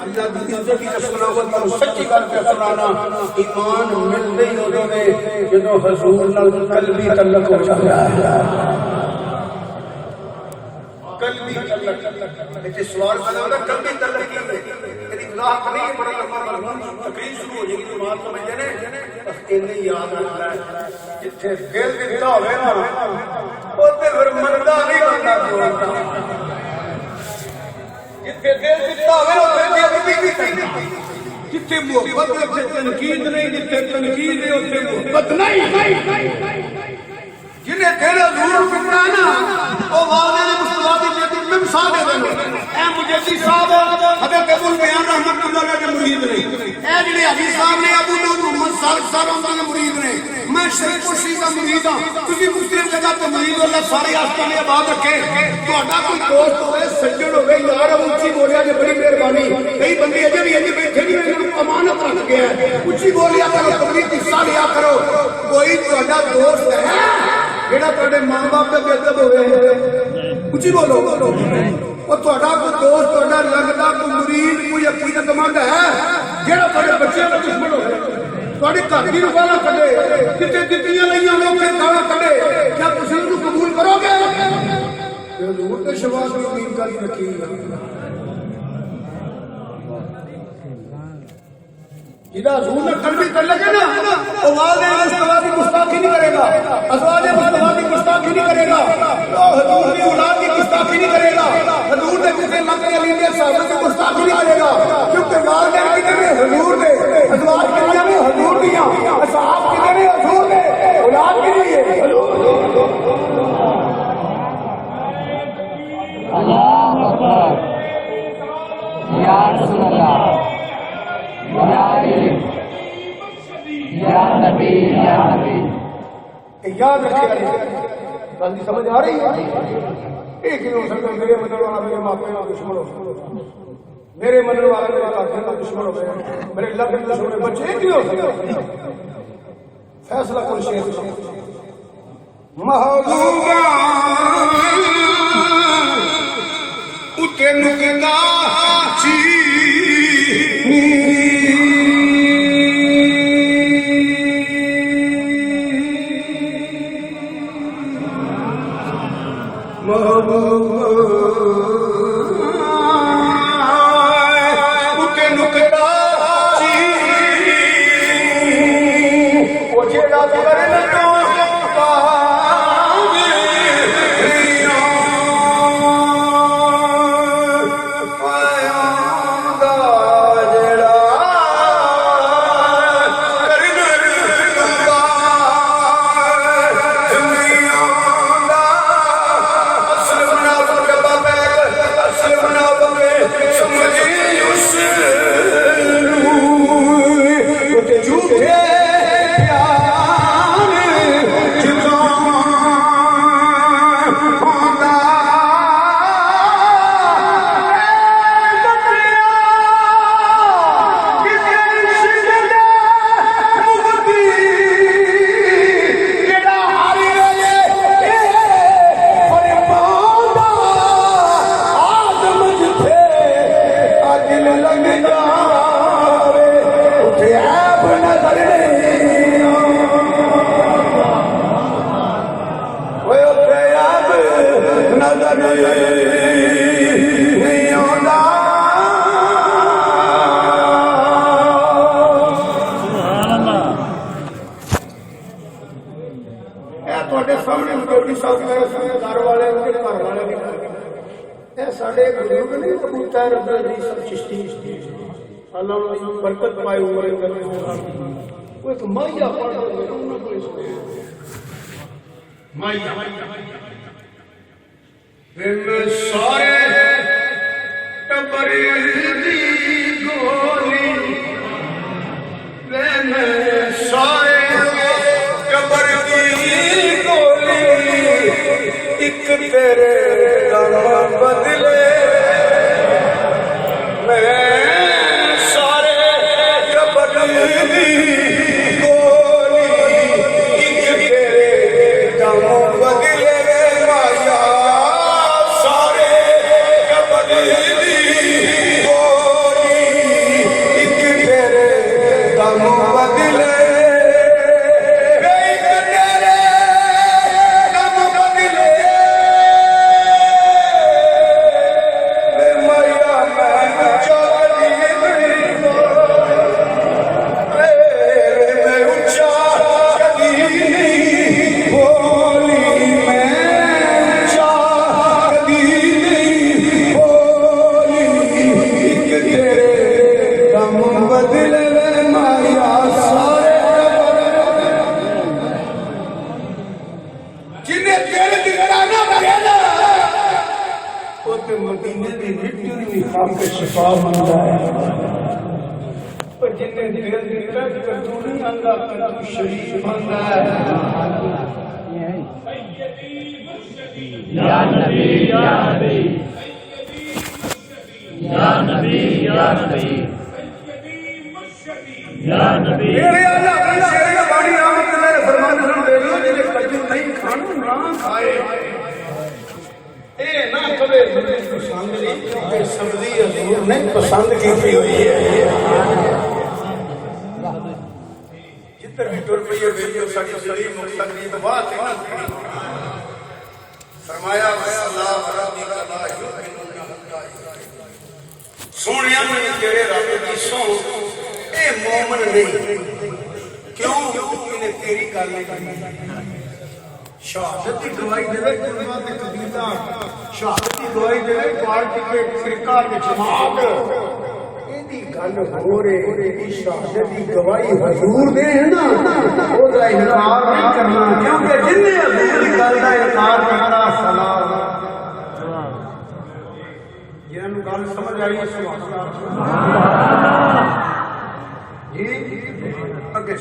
اللہ کی عزت کی سناوت اور سچی گل پہ سنانا ایمان ملتے ہی ادو نے جدو حضور نال قلبی تعلق ہو جاتا ہے قلبی تعلق تے سوال کرنا ہوتا قلبی تعلق کی یعنی اللہ نہیں بڑا لمبا مرحوم تقریر شروع ہو جائے گی جماعت سمجھتے نے بس انہیں یاد رکھنا ہے جتھے دل دتا ہوئے نا اوتے پھر مندا نہیں بندا بولتا جتھے دل دتا ہوئے اوتے دل بھی نہیں جتھے محبت اتنے تنقید نہیں جتھے تنقید ہے اتنے محبت نہیں جنہیں دل حضور پکڑا نا وہ والد مصطفیٰ دی جیتی میں مثال دے دیں اے مجدی صاحب حضرت ابو البیان رحمت اللہ علیہ کے مرید نہیں اے جنہیں حدیث صاحب نے ابو داؤد محمد صالح صاحب کے مرید نہیں میں شریف پرشی کا مرید ہوں تسی مسلم جگہ تو مرید اللہ سارے آستانے آباد رکھے تہاڈا کوئی دوست ہوئے سجن ہوئے یار اونچی بولیا جی بڑی مہربانی کئی بندے اجے بھی اجے بیٹھے نہیں امانت رکھ گیا ہے اونچی بولیا کرو تقریر حصہ لیا کرو کوئی تہاڈا دوست ہے جڑا تہاڈے ماں باپ دا بے ادب ہوئے اونچی بولو اور تہاڈا کوئی دوست تہاڈا لگدا کوئی مرید کوئی عقیدت مند ہے جڑا تہاڈے بچیاں دا دشمن ہوئے تہاڈی گھر دی گالاں کڈے کتے دتیاں لئیاں لوگ گالاں کڈے کیا تسی اونوں قبول کرو گے حضور تے شواز دی امید کر رکھی جدا حضور نے قلبی تعلق ہے نا وہ والد مصطفیٰ کی گستاخی نہیں کرے گا ازواج مصطفیٰ کی گستاخی نہیں کرے گا حضور کی اولاد کی گستاخی نہیں کرے گا حضور نے کسی مکہ علی کے صحابہ کی گستاخی نہیں کرے گا کیونکہ والدین کی کہنے حضور نے ازواج کی کہنے حضور دیا اصحاب کی کہنے حضور نے اولاد کے لیے اللہ اکبر یا رسول اللہ یا نبی یا نبی یاد رکھے بات کی سمجھ آ رہی ہے ایک ہی ہو سکتا میرے مدد والا میرے ماپے کا دشمن ہو میرے مدد والا میرے کافر کا دشمن ہو گیا میرے اللہ کے دشمن بچے ایک ہی ہو سکتا فیصلہ کون شیخ محبوبہ اتے نکتا برکت پائے عمر وہ ایک مائیا پڑھ مائیا سارے ٹبر دی گولی سارے ٹبر دی گولی ایک تیرے غم بدلے بدل وے مایا سارے جنہیں تیرے دکھانا پہلا وہ تے مدینے دی مٹی دی خاک شفا منگا ہے پر جنہیں دل دی رکھ کر تو نہیں آندا کر تو شریف آندا ہے یا نبی یا نبی یا نبی یا نبی یا نبی میرے آلہ اپنے شیر کا بانی آمد میرے فرمان سن دے لو جنہیں کجو نہیں کھانا نہ کھائے اے نہ کبے پسند نہیں کیونکہ سبزی حضور نے پسند کی ہوئی ہے جتر بھی ٹر پئی ہے بیٹیوں ساڑی سلیم مقصد کی تو بات ہے نا فرمایا اللہ ربی کا لا سونیا میں تیرے رب کی سو اے مومن نہیں کیوں انہیں تیری گل نہیں کرنی شہادت کی گواہی دے کلمہ تے قبیلہ شہادت کی گواہی دے پارٹی کے فرقہ کے جماعت ایدی گل ہو رہے شہادت کی گواہی حضور دے ہیں نا وہ دا انکار نہیں کرنا کیونکہ جن نے حضور کی گل دا انکار کرنا سلام جنہوں گل سمجھ آئی ہے سبحان اللہ جی اگے